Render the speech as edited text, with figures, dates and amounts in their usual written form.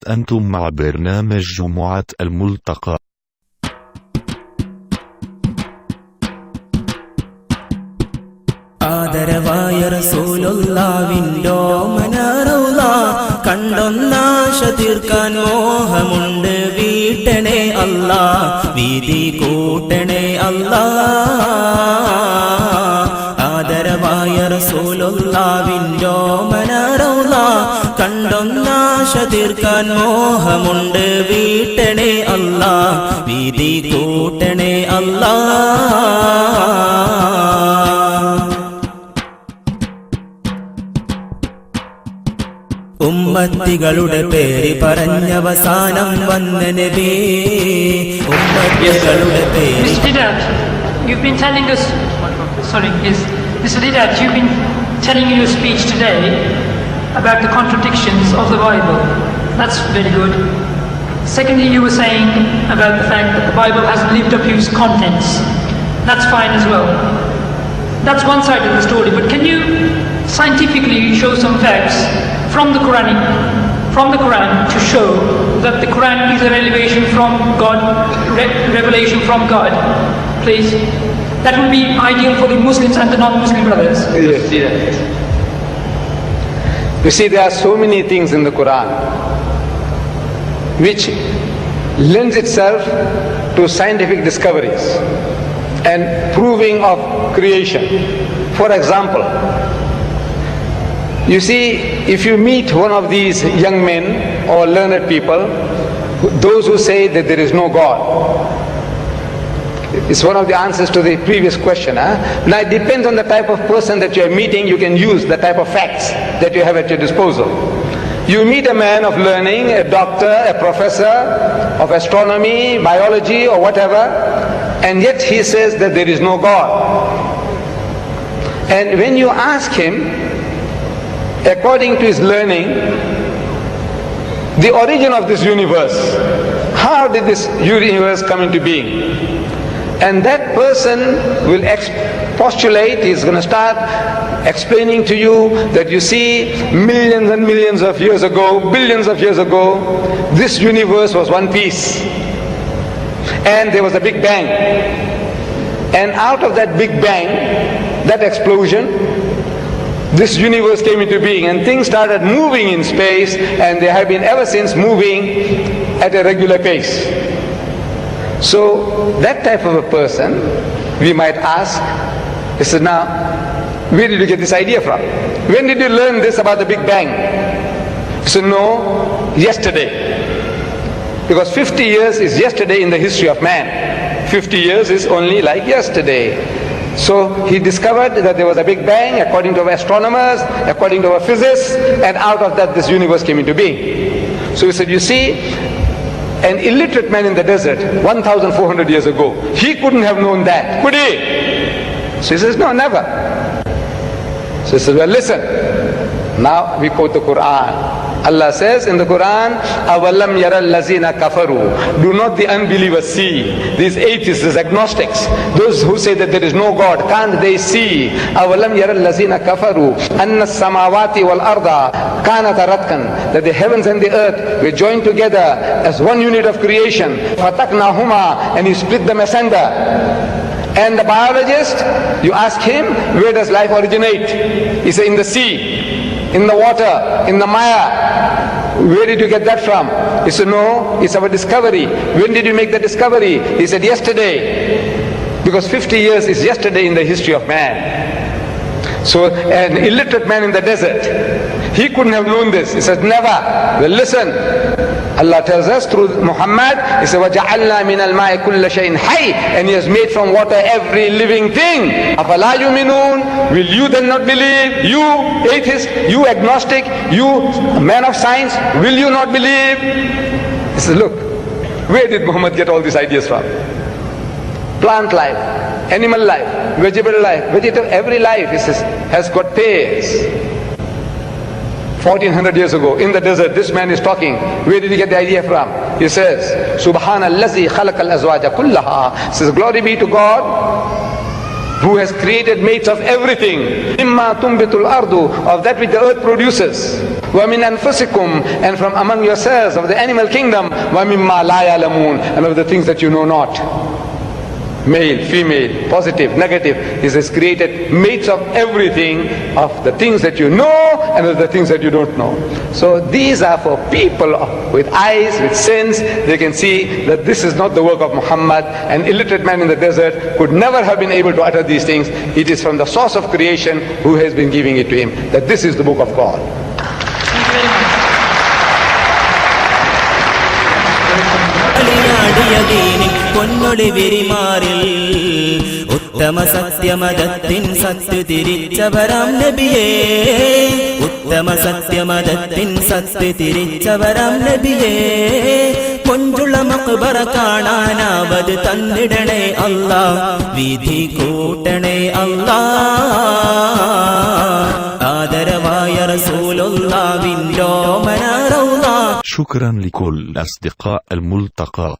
أنتم مع برنامج جمعة الملتقى. ആദരവായ റസൂലുള്ളാഹിന്റെ മനറൗള കണ്ടൊന്നാശ തീർക്കാൻ മോഹമുണ്ട് വീട്ടണേ അല്ലാ വീതി കൂട്ടണേ അല്ലാ ആദരവായ റസൂലുള്ളാഹിന്റെ മനറൗള കണ്ടൊന്നാശ തീർക്കാൻ മോഹമുണ്ട് വീട്ടണേ അല്ലാ വീതി കൂട്ടണേ അല്ലാ ഉമ്മത്തികളുടെ പേര് പറഞ്ഞവസാനം വന്ന നബി ഉമ്മത്തികളുടെ പേര് You've been telling us, Mr. Didat, you've been telling in your speech today about the contradictions of the Bible. That's very good. Secondly, you were saying about the fact that the Bible hasn't lived up to its contents. That's fine as well. That's one side of the story, but can you scientifically show some facts from the Quran to show that the Quran is a revelation from God, revelation from God, please? That would be ideal for the Muslims and the non-Muslim brothers. Yes. You see, there are so many things in the Quran which lends itself to scientific discoveries and proving of creation. For example, you see, if you meet one of these young men or learned people, those who say that there is no God, it's one of the answers to the previous question. Now it depends on the type of person that you are meeting, you can use the type of facts that you have at your disposal. You meet a man of learning, a doctor, a professor of astronomy, biology or whatever, and yet he says that there is no God. And when you ask him, according to his learning, the origin of this universe, how did this universe come into being? And that person will postulate, he's going to start explaining to you that you see millions and millions of years ago, billions of years ago, this universe was one piece. And there was a big bang. And out of that big bang, that explosion, this universe came into being and things started moving in space, and they have been ever since moving at a regular pace. So that type of a person, we might ask, he said, now, where did you get this idea from? When did you learn this about the Big Bang? He said, no, yesterday. Because 50 years is yesterday in the history of man. 50 years is only like yesterday. So he discovered that there was a Big Bang according to our astronomers, according to our physicists, and out of that this universe came into being. So he said, you see, an illiterate man in the desert 1,400 years ago, he couldn't have known that, could he? So he says, no, never. So he says, well, listen, now we quote the Quran. Allah says in the Quran, أَوَلَمْ يَرَ الَّذِينَ كَفَرُوا, do not the unbelievers see, these atheists, these agnostics, those who say that there is no God, can't they see? أَوَلَمْ يَرَ الَّذِينَ كَفَرُوا أَنَّ السَّمَاوَاتِ وَالْأَرْضَ كَانَتَ رَتْقًا, that the heavens and the earth were joined together as one unit of creation. فَتَقْنَاهُمَا, and he split them asunder. And the biologist, you ask him, where does life originate? He says, in the sea, in the water, in the mire. Where did you get that from? He said, no, it's our discovery. When did you make the discovery? He said, yesterday. Because 50 years is yesterday in the history of man. So an illiterate man in the desert, he couldn't have known this. He said, never. Well, listen. Allah tells us through Muhammad, he said, وَجَعَلْنَا مِنَ الْمَاءِ كُلَّ شَيْءٍ حَيٍّ, and he has made from water every living thing. أَفَلَا يُؤْمِنُونَ, will you then not believe? You atheist, you agnostic, you man of science, will you not believe? He says, look, where did Muhammad get all these ideas from? Plant life, animal life, vegetable life, every life, he says, has got pairs. 1400 years ago in the desert, this man is talking. Where did he get the idea from? He says, Subhanallazi khalaqal azwaja kullaha. Says, glory be to God who has created mates of everything. Mimma tumbitul ardu, of that which the earth produces. Wa min anfusikum, and from among yourselves, of the animal kingdom. Wa mimma la ya'lamun, and of the things that you know not. Male, female, positive, negative. He has created mates of everything, of the things that you know and of the things that you don't know. So these are for people with eyes, with sense. They can see that this is not the work of Muhammad. An illiterate man in the desert could never have been able to utter these things. It is from the source of creation who has been giving it to him, that this is the book of God. Thank you very much. പൊന്നൊളി വിരിമാറിൽ ഉത്തമ സത്യമതത്തിൻ സത്യ തിരിച്ചവരാം നബിയേ, ഉത്തമ സത്യമതത്തിൻ സത്യ തിരിച്ചവരാം നബിയേ, കൊഞ്ചുള്ള മഖ്ബറ കാണാനാവത് തന്നിടണേ അല്ലാ, വിധി കൂട്ടണേ അല്ലാ, ആദരവായ റസൂലുള്ളാഹിന്റെ ഓമന റൗള. شكرا لكل أصدقاء الملتقى.